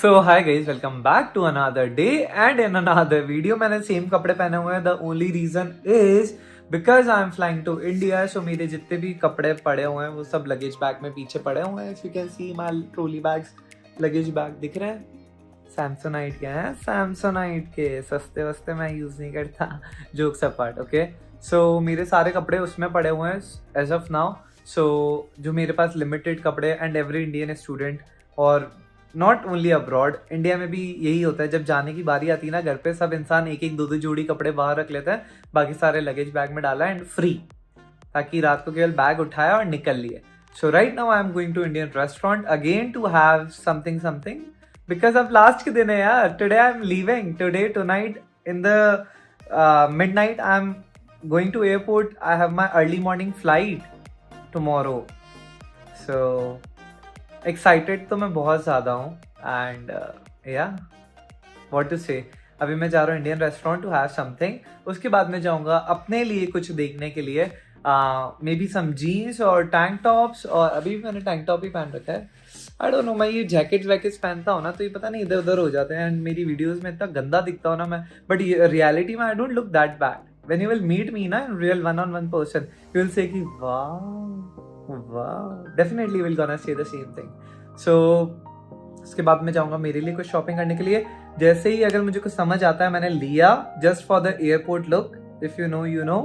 So hi guys, welcome back to another day and in another video. मैंने same कपड़े पहने हुए हैं। The only reason is because I am flying to India. So मेरे जितने भी कपड़े पड़े हुए हैं वो सब लगेज बैग में पीछे पड़े हुए हैं। If you can see my trolley bags, luggage bag दिख रहे हैं। सैमसोनाइट के हैं, सैमसोनाइट के, सस्ते वस्ते मैं यूज नहीं करता। Jokes apart, okay. सो मेरे सारे कपड़े उसमें पड़े हुए हैं एज ऑफ नाउ। सो जो मेरे पास लिमिटेड कपड़े एंड एवरी इंडियन स्टूडेंट और नॉट ओनली अब्रॉड, इंडिया में भी यही होता है। जब जाने की बारी आती है ना घर पे, सब इंसान एक एक दो दो जोड़ी कपड़े बाहर रख लेते हैं, बाकी सारे लगेज बैग में डाला एंड फ्री, ताकि रात को केवल बैग उठाया और निकल लिए। So right now I am going to Indian restaurant again to have something something, because अब लास्ट के दिन है यार। Today I am leaving, today tonight in the midnight I am going to airport. I have my early morning flight tomorrow. So excited तो मैं बहुत ज़्यादा हूँ एंड या व्हाट टू से। अभी मैं जा रहा हूँ Indian restaurant to have something. उसके बाद मैं जाऊँगा अपने लिए कुछ देखने के लिए, मे बी सम जीन्स और टैंक टॉप्स। और अभी भी मैंने टैंक टॉप ही पहन रखा है। आई डोंट नो, मैं ये जैकेट्स वैकेट्स पहनता हूँ ना तो ये पता नहीं इधर उधर हो जाते हैं एंड मेरी वीडियोज़ में इतना गंदा दिखता हूँ ना मैं, बट रियलिटी में I don't look that bad. When you will meet me na in real one-on-one person, you will say कि wow, definitely will gonna say the same thing. So उसके बाद मैं जाऊँगा मेरे लिए कुछ शॉपिंग करने के लिए। जैसे ही अगर मुझे कुछ समझ आता है, मैंने लिया just for the airport look, if you know you know.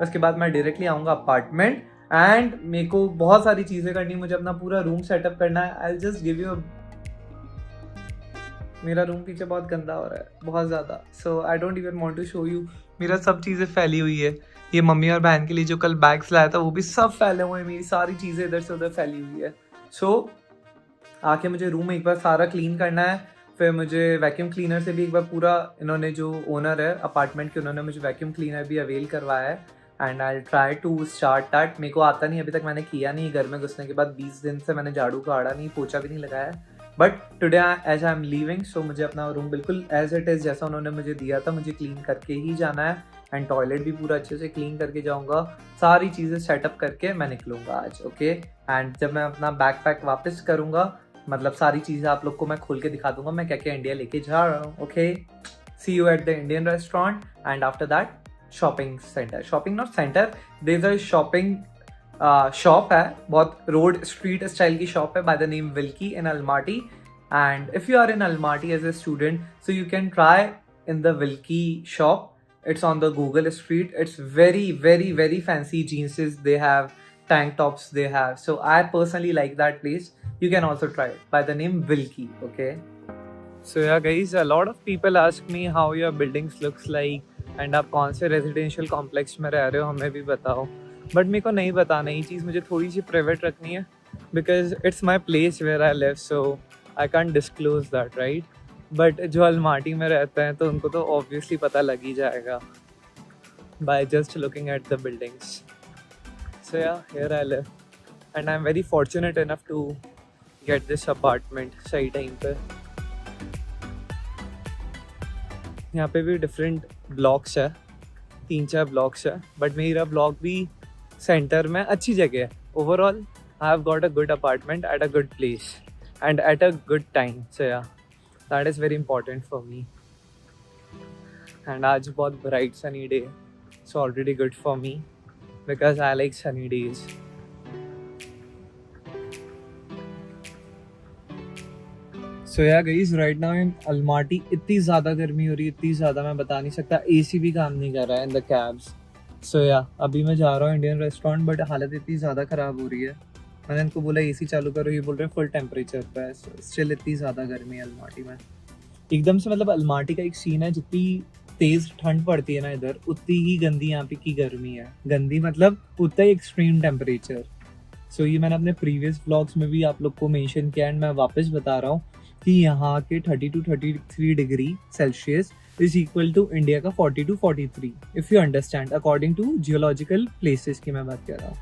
उसके बाद मैं डायरेक्टली आऊँगा अपार्टमेंट एंड मेरे को बहुत सारी चीज़ें करनी है। मुझे अपना पूरा रूम सेटअप करना है। आई जस्ट गिव यू, मेरा रूम पीछे बहुत गंदा हो रहा है, बहुत ज़्यादा। So I don't even want to show you. मेरा सब चीज़ें फैली हुई है। ये मम्मी और बहन के लिए जो कल बैग्स लाया था वो भी सब फैले हुए हैं। मेरी सारी चीज़ें इधर से उधर फैली हुई है। सो आके मुझे रूम एक बार सारा क्लीन करना है। फिर मुझे वैक्यूम क्लीनर से भी एक बार पूरा, इन्होंने जो ओनर है अपार्टमेंट के, उन्होंने मुझे वैक्यूम क्लीनर भी अवेल करवाया है and I try to start that. मेरे को आता नहीं, अभी तक मैंने किया नहीं। घर में घुसने के बाद 20 दिन से मैंने झाड़ू काढ़ा नहीं, पोछा भी नहीं लगाया। But today as I am leaving, so मुझे अपना रूम बिल्कुल एज इट इज़ जैसा उन्होंने मुझे दिया था मुझे क्लीन करके ही जाना है एंड टॉयलेट भी पूरा अच्छे से क्लीन करके जाऊँगा। सारी चीज़ें सेटअप करके मैं निकलूँगा आज, ओके। एंड जब मैं अपना बैग पैक वापस करूँगा, मतलब सारी चीज़ें आप लोग को मैं खोल के दिखा दूँगा मैं क्या क्या इंडिया लेके जा रहा हूँ, okay. See you at the Indian restaurant and after that shopping centre, shopping not centre, there is a shopping shop है, बहुत रोड स्ट्रीट स्टाइल की शॉप है by the name Vilki in Almaty. And if you are in Almaty as a student, so you can try in the Vilki shop. It's on the Google street. It's very, very, very fancy jeans they have, tank tops they have. So I personally like that place. You can also try it by the name Wilkie, okay? So yeah guys, a lot of people ask me how your buildings looks like and आप कौन से residential complex में रह रहे हो, हमें भी बताओ। But मेरे को नहीं बताना, ये चीज़ मुझे थोड़ी सी private रखनी है because it's my place where I live, so I can't disclose that, right? But जो अलमाटी में रहते हैं तो उनको तो ऑब्वियसली पता लग ही जाएगा by just looking at the buildings. So yeah here I live and I am very fortunate enough to get this apartment सही टाइम पे। यहाँ पे भी डिफरेंट ब्लॉक्स है, 3-4 ब्लॉक्स है, बट मेरा ब्लॉक भी सेंटर में अच्छी जगह है। Overall I have got a good apartment at a good place and at a good time. So yeah that is very important for me. And आज बहुत bright sunny day, so already good for me because I like sunny days. So yeah guys, right now in Almaty इतनी ज़्यादा गर्मी हो रही है, इतनी ज़्यादा मैं बता नहीं सकता। AC भी काम नहीं कर रहा है in the cabs. So yeah, अभी मैं जा रहा हूँ इंडियन रेस्टोरेंट, बट हालत इतनी ज़्यादा ख़राब हो रही है। मैंने इनको बोला AC चालू करो, ये बोल रहे हैं फुल टेम्परेचर पे है। स्टिल इतनी ज़्यादा गर्मी है अलमाटी में एकदम से। मतलब अलमाटी का एक सीन है, जितनी तेज़ ठंड पड़ती है ना इधर, उतनी ही गंदी यहाँ पे की गर्मी है। गंदी मतलब उतना ही एक्सट्रीम टेम्परेचर। सो ये मैंने अपने प्रीवियस व्लॉग्स में भी आप लोग को मेंशन किया एंड मैं वापस बता रहा हूँ कि यहाँ के 30 to 33 degree Celsius is equal to India का 40 to 43, if you understand, according to geological places की मैं बात कर रहा हूँ।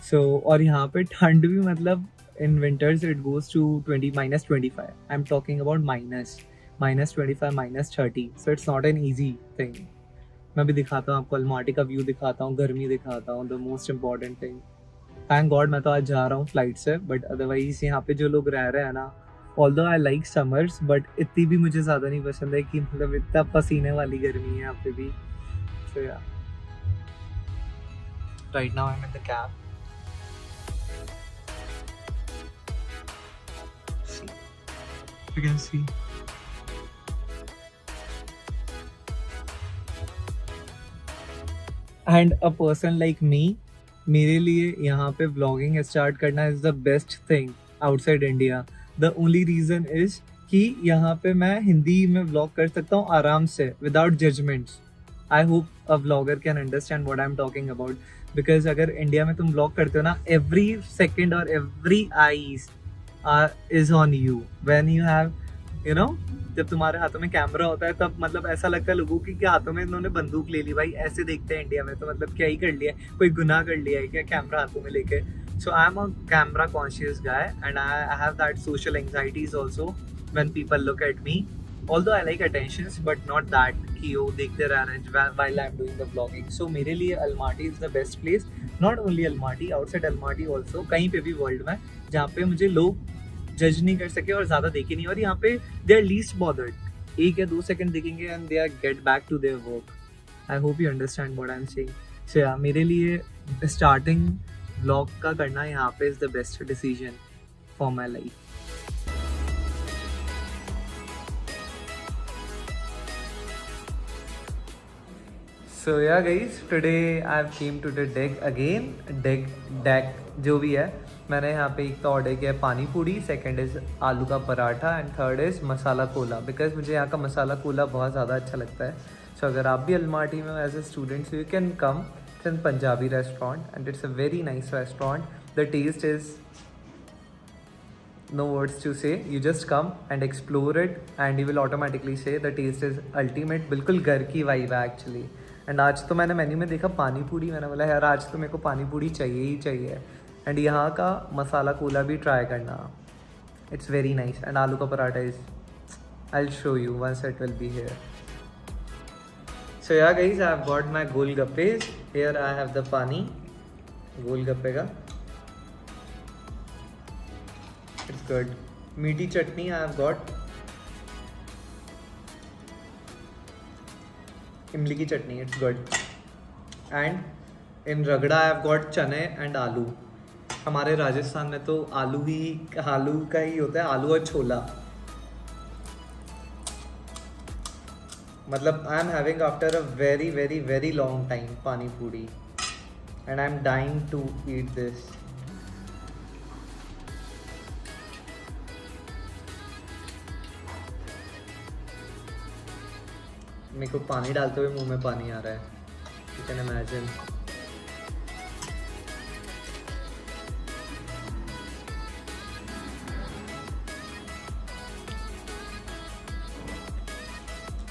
सो और यहाँ पे ठंड भी मतलब in winters it goes to -25. I'm talking about -25, -30. So it's not an easy thing. मैं भी दिखाता हूँ आपको, अलमाटी का व्यू दिखाता हूँ, गर्मी दिखाता हूँ, the most important thing. Thank God मैं तो आज जा रहा हूँ फ्लाइट से, बट अदरवाइज यहाँ पे जो लोग रह रहे हैं ना, although I like summers, but इतनी भी मुझे ज़्यादा नहीं पसंद है कि मतलब इतना पसीने वाली गर्मी है यहाँ पे भी. So yeah, right now I'm in the cab. See, you can see. And a person like me, मेरे लिए यहाँ पे vlogging स्टार्ट करना is the best thing outside India. The only reason is कि यहाँ पे मैं हिंदी में vlog कर सकता हूँ आराम से without judgments. I hope a vlogger can understand what I'm talking about. Because अगर इंडिया में तुम vlog करते हो ना, every second or every eyes is on you. When you have, you know, जब तुम्हारे हाथों में कैमरा होता है तब मतलब ऐसा लगता है लोगों की कि हाथों में इन्होंने बंदूक ले ली. भाई ऐसे देखते हैं इंडिया में तो मतलब क्या ही कर लिया, कोई गुनाह कर लिया है क्या कैमरा हाथों में लेके. So I am a camera conscious guy and I have that social anxieties also when people look at me. Although I like attentions, but not that कि वो देखते रह रहे हैं while I'm doing the vlogging. So मेरे लिए Almaty is the best place. Not only Almaty, outside Almaty also, कहीं पे भी वर्ल्ड में जहाँ पे मुझे लोग जज नहीं कर सके और ज़्यादा देखे नहीं. और यहाँ पे they are least bothered. 1 या 2 सेकंड देखेंगे and they are get back to their work. I hope you understand what I'm saying. So yeah, मेरे लिए starting vlog का करना यहाँ पे is the best decision for my life. So yeah guys, today I've came to the deck again. Deck जो भी है, मैंने यहाँ पे एक तो ऑर्डर किया है पानी पूरी, सेकंड इज़ आलू का paratha and third is masala Cola. Because मुझे यहाँ का मसाला कोला बहुत ज़्यादा अच्छा लगता है. सो अगर आप भी अलमाटी में as a student you can come. It's an Punjabi restaurant and it's a very nice restaurant. The taste is no words to say. You just come and explore it and you will automatically say the taste is ultimate. बिल्कुल घर की vibe है actually. And आज तो मैंने menu में देखा पानी पूरी, मैंने बोला यार आज तो मेरे को पानी पूरी चाहिए ही चाहिए. एंड यहाँ का मसाला कोला भी ट्राई करना. It's very nice. एंड आलू का पराठा is I will show you once it will be here. So yeah guys, I have got my golgappas. Here I have the पानी गोलगप्पे का. It's good. मीठी चटनी I have got. इमली की चटनी, it's good. And in रगड़ा I have got चने and आलू. हमारे राजस्थान में तो आलू का ही होता है, आलू और छोला. मतलब I am having after a very very very long time पानी पूरी and I am dying to eat this. मेरे को पानी डालते हुए मुंह में पानी आ रहा है. You can imagine.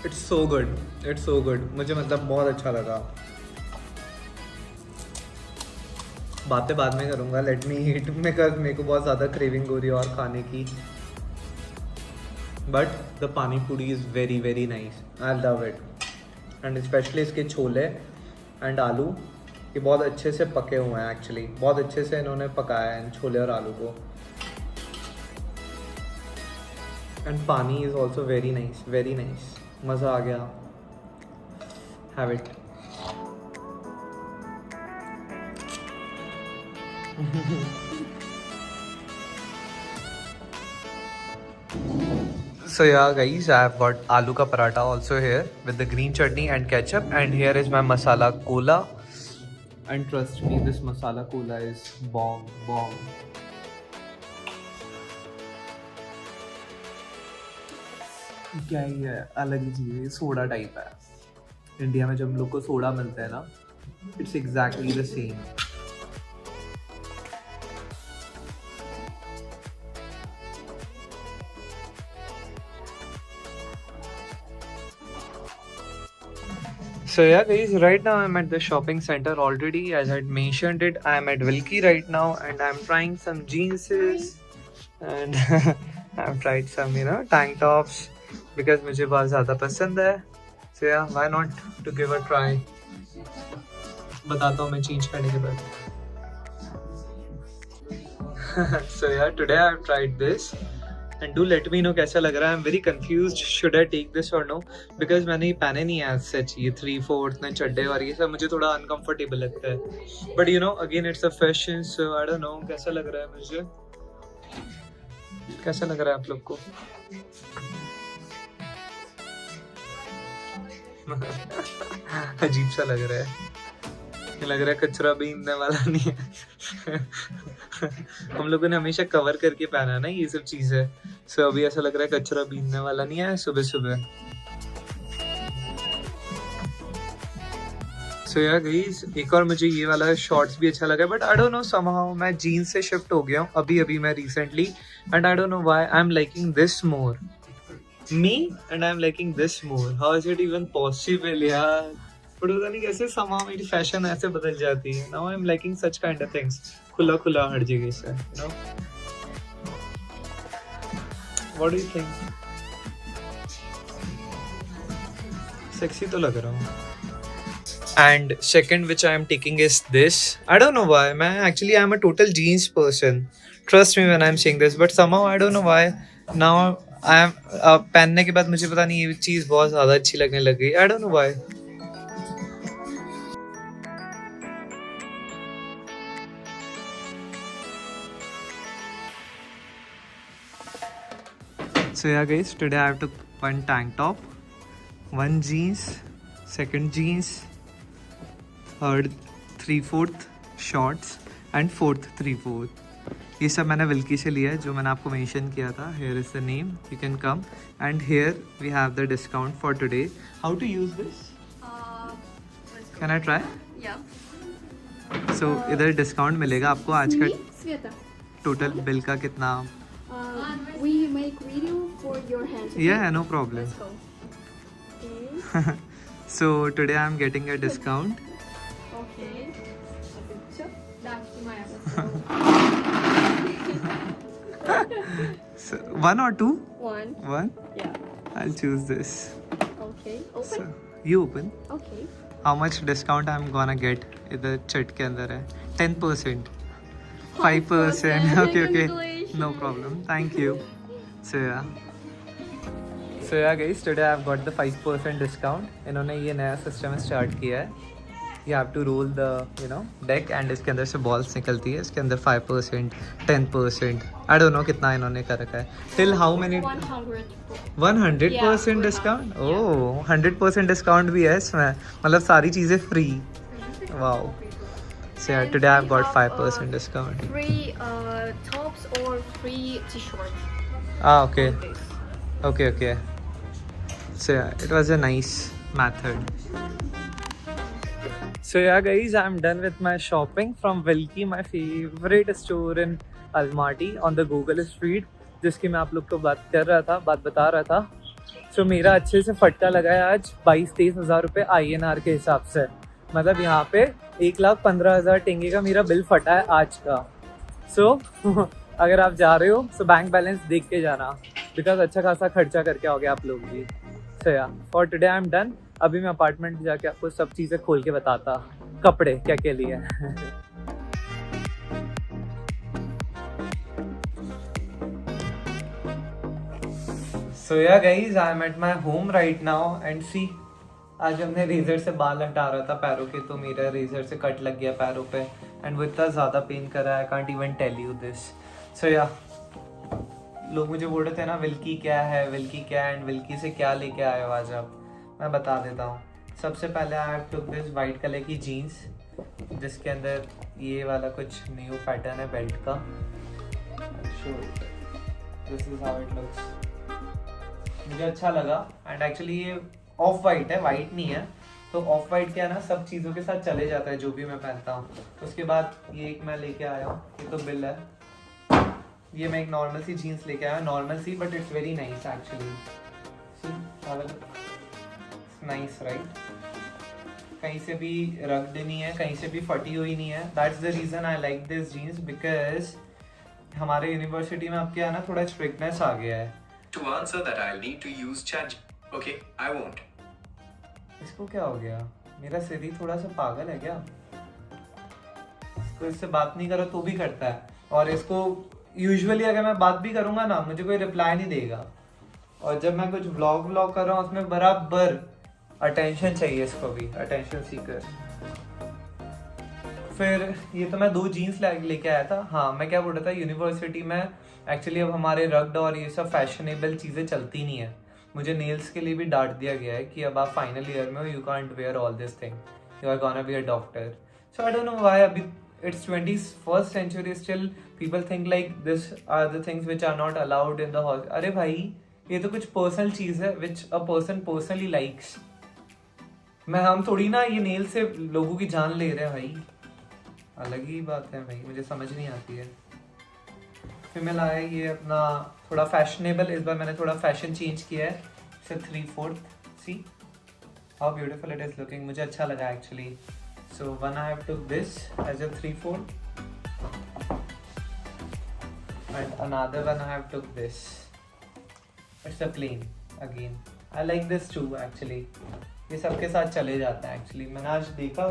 It's so good, it's so good. मुझे मतलब बहुत अच्छा लगा. बातें बाद में करूँगा. लेट मी ईट. मेरे को बहुत ज़्यादा क्रेविंग हो रही है और खाने की. बट द पानी पूरी is very very nice. I love it. And specially इसके छोले एंड आलू ये बहुत अच्छे से पके हुए हैं. एक्चुअली बहुत अच्छे से इन्होंने पकाया है इन छोले और आलू को. एंड पानी is also very nice, very nice. मज़ा आ गया. Have it. So yeah guys, I have got aloo ka paratha also here with the green chutney and ketchup, and here is my masala cola. And trust me, this masala cola is bomb. क्या ही है, अलग ही चीज़ है. Soda type है. India में जब लोग को soda मिलता है ना, it's exactly the same. So yeah guys, right now I'm at the shopping center already. As I mentioned it, I'm at Wilkie right now and I'm trying some jeans and I've tried some tank tops because मुझे बहुत ज़्यादा पसंद है. So yeah, why not to give a try. बताता हूँ मैं change करने के बाद. So yeah, today I've tried this and do let me know कैसा लग रहा है. I am very confused, should I take this और नो, बिकॉज मैंने ये पहने नहीं है सच. ये 3/4 में चड्डे और ये सब मुझे थोड़ा अनकंफर्टेबल लगता है. But you know again it's a fashion, so I don't no कैसा लग रहा है मुझे. कैसा लग रहा है आप लोग को? अजीब सा लग रहा है. ये लग रहा है कचरा बीनने वाला नहीं है. हम लोगों ने हमेशा कवर करके पहना है ना ये सब चीजें. सो अभी ऐसा लग रहा है कचरा बीनने वाला नहीं है सुबह सुबह. सो यार गाइस, एक और मुझे ये वाला शॉर्ट्स भी अच्छा लगा, but I don't know somehow मैं जीन्स से शिफ्ट हो गया हूँ अभी मैं recently. And I don't know why I am liking this more. Me and I am liking this more. How is it even possible यार? बट पता नहीं कैसे somehow मेरी फैशन ऐसे बदल जाती है. Now I am liking such kind of things. खुला खुला हर जगह से, you know. What do you think? Sexy तो लग रहा हूँ. And second which I am taking is this. I don't know why. Man, actually I am a total jeans person. Trust me when I am saying this. But somehow I don't know why. Now I am पहनने के बाद मुझे पता नहीं ये चीज़ बहुत ज़्यादा अच्छी लगने लग गई. I don't know why. So yeah guys, today I have took one tank top, one jeans, second jeans, third 3/4 shorts and fourth 3/4. ये सब मैंने विल्की से लिया है जो मैंने आपको मेंशन किया था. Here is the name. You can come and here we have the discount for today. How to use this? Can I try? Yeah. So इधर डिस्काउंट मिलेगा आपको. आज का Sveta. टोटल बिल का कितना? We make video for your hands. Okay? Yeah, no problem. Let's go. Okay. So today I am getting a discount. Okay. A picture. That's my So, one or two? One. One? Yeah. I'll choose this. Okay. Open. So, you open. Okay. How much discount I'm gonna get? इधर चट के अंदर है 10%. 5%. Okay, okay. No problem. Thank you. So yeah guys, today I've got the 5% discount. इन्होंने ये नया system start किया है. You have to roll the deck and इसके अंदर से balls निकलती है. इसके अंदर 5%, 10%. I don't know कितना इन्होंने कर रखा है. Till how many? 100% discount. Oh, 100% discount भी है इसमें. मतलब सारी चीजें free. Wow. So yeah, today I've got 5% discount. Free tops or free t-shirt. Okay. Okay. So yeah, it was a nice method. So yeah guys, I'm done with my shopping from Wilkie, my favorite store in Almaty on the Google Street, जिसकी मैं आप लोग को बात बता रहा था. So मेरा अच्छे से फटका लगा है आज 22-23 हज़ार रुपये INR के हिसाब से. मतलब यहाँ पे 1,15,000 टेंगे का मेरा बिल फटा है आज का. So अगर आप जा रहे हो तो बैंक बैलेंस देख के जाना, बिकॉज अच्छा खासा खर्चा करके आओगे आप लोग भी. So yeah, for today I'm done. अभी मैं अपार्टमेंट जाके आपको सब चीज़ें खोल के बताता. कपड़े क्या क्या लिए हैं. So yeah guys, I'm at my home right now and see, आज हमने रेजर से बाल हटा रहा था पैरों के, तो मेरा रेजर से कट लग गया पैरों पे एंड वो इतना ज़्यादा पेन कर रहा है. I can't even tell you this. So yeah लोग मुझे बोल रहे थे ना विल्की क्या है एंड विल्की से क्या लेके आए हो आज आप. मैं बता देता हूँ. सबसे पहले आई टुक दिस वाइट कलर की जीन्स जिसके अंदर ये वाला कुछ न्यू पैटर्न है बेल्ट का. This is how it looks. मुझे अच्छा लगा एंड एक्चुअली ये ऑफ वाइट है, वाइट नहीं है. तो ऑफ वाइट क्या है ना, सब चीज़ों के साथ चले जाता है जो भी मैं पहनता हूँ. उसके बाद ये एक मैं लेके आया हूँ, ये तो बिल है. ये मैं एक नॉर्मल सी जीन्स लेके आया, नॉर्मल सी but it's very nice actually. Nice right. कहीं से भी रगड़ नहीं है, कहीं से भी फटी हुई नहीं है. That's the reason I like this jeans, because हमारे यूनिवर्सिटी में अब क्या है ना, थोड़ा स्ट्रिक्टनेस आ गया है. To answer that, I'll need to use chat. Okay, I won't. इसको क्या हो गया? मेरा सिर ही थोड़ा सा पागल है क्या? इसको इससे बात नहीं करो तो भी करता है. और इसको यूजुअली अगर मैं बात भी करूंगा ना मुझे कोई रिप्लाई नहीं देगा, और जब मैं कुछ व्लॉग कर रहा हूँ उसमें बराबर अटेंशन चाहिए, इसको भी अटेंशन सीकर। फिर ये तो मैं 2 जीन्स लेके आया था। हाँ मैं क्या बोल रहा था, यूनिवर्सिटी में एक्चुअली अब हमारे रग्ड और ये सब फैशनेबल चीज़ें चलती नहीं है। मुझे नेल्स के लिए भी डांट दिया गया है कि अब आप फाइनल ईयर में हो, you can't wear all this thing, you are gonna be a doctor. So I don't know why अभी it's 21st century still people think like this are the things which are not allowed in the hall। अरे भाई ये तो कुछ personal चीज़ है which a person personally likes। मैं हम थोड़ी ना ये नेल से लोगों की जान ले रहे हैं भाई, अलग ही बात है भाई, मुझे समझ नहीं आती है। फिर मैं लाया ये अपना थोड़ा फैशनेबल, इस बार मैंने थोड़ा फैशन चेंज किया है। से 3/4 see how beautiful it is looking, मुझे अच्छा लगा actually. So one I have took this as a 3/4 and another one I have took this, it's a plain again. I like this too actually, ये सबके साथ चले जाता है actually. मैंने आज देखा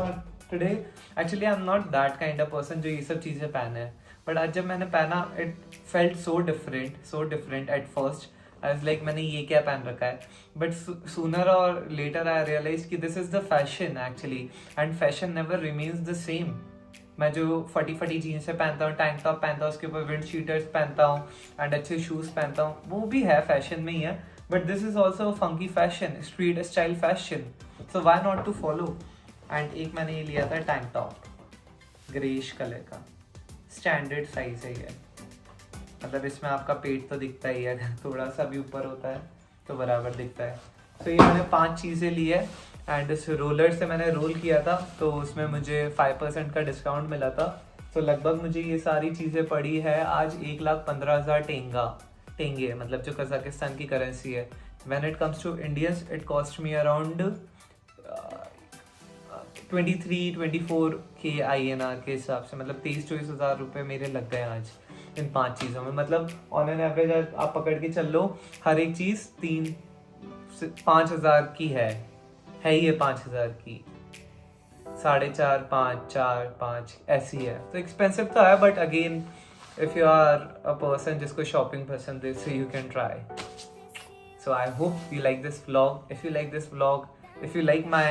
today, actually I am not that kind of person जो ये सब चीज़ें पहने है, बट आज जब मैंने पहना it felt so different at first. I was like मैंने ये क्या पहन रखा है, बट सूनर और लेटर आई रियलाइज कि this is the fashion actually, and fashion never remains the same. मैं जो फटी जीन्स से पहनता हूँ, टैंक टॉप पहनता हूँ, उसके ऊपर विंड शीटर्स पहनता हूँ एंड अच्छे शूज़ पहनता हूँ, वो भी है फैशन में ही है, but this is also funky fashion, street style fashion, so why not to follow. And एक मैंने ये लिया था टैंक टॉप ग्रेइश कलर का, स्टैंडर्ड साइज है ये, मतलब इसमें आपका पेट तो दिखता ही है, अगर थोड़ा सा भी ऊपर होता है तो बराबर दिखता है। तो ये मैंने 5 चीज़ें ली है एंड इस रोलर से मैंने रोल किया था तो उसमें मुझे 5% का डिस्काउंट मिला था। तो लगभग मुझे ये सारी चीज़ें पड़ी है आज 1,15,000 टेंगे, मतलब जो कजाकिस्तान की करेंसी है। When it comes to Indians it cost me around 23-24 के INR के हिसाब से, मतलब 23-24 हज़ार रुपये मेरे लग गए आज इन 5 चीज़ों में। मतलब ऑन एन एवरेज आप पकड़ के चल लो, हर एक चीज़ 3-5 हज़ार की है ये 5 हज़ार की, 4.5, 5, 4-5 ऐसी है। तो एक्सपेंसिव तो है, but again if you are a person जिसको शॉपिंग पसंद है, so you can try. So I hope you like this vlog. If you like this vlog, if you like my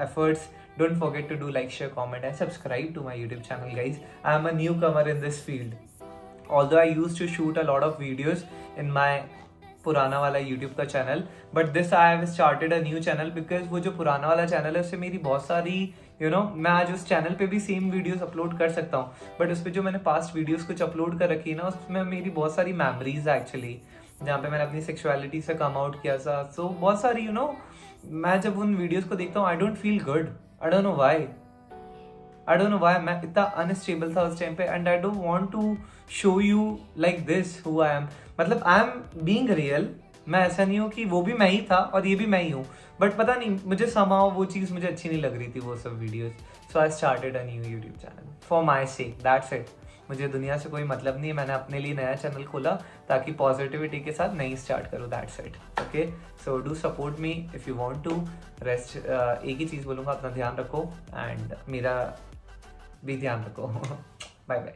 efforts, don't forget to do like, share, comment and subscribe to my YouTube channel, guys. I am a newcomer in this field. Although I used to shoot a lot of videos in my पुराना वाला YouTube का channel, but this I have started a new channel because वो जो पुराना वाला channel है उससे मेरी बहुत सारी मैं आज उस चैनल पे भी सेम वीडियोस अपलोड कर सकता हूँ, बट उस पर जो मैंने पास्ट वीडियोस कुछ अपलोड कर रखी है ना, उसमें मेरी बहुत सारी मेमोरीज है एक्चुअली, जहाँ पे मैंने अपनी सेक्सुअलिटी से कम आउट किया था। सो बहुत सारी मैं जब उन वीडियोस को देखता हूँ I don't feel good, I don't know why मैं इतना अनस्टेबल था उस टाइम पे, and I don't want to show you like this who I am, मतलब आई एम बीइंग रियल। मैं ऐसा नहीं हूँ कि वो भी मैं ही था और ये भी मैं ही हूँ, बट पता नहीं मुझे somehow वो चीज़ मुझे अच्छी नहीं लग रही थी वो सब videos. So I started a new YouTube channel for my sake, that's it. मुझे दुनिया से कोई मतलब नहीं है, मैंने अपने लिए नया चैनल खोला ताकि पॉजिटिविटी के साथ नई स्टार्ट करूँ, that's it. Okay, so do support me if you want to. Rest एक ही चीज़ बोलूँगा, अपना ध्यान रखो एंड मेरा भी ध्यान रखो। Bye bye.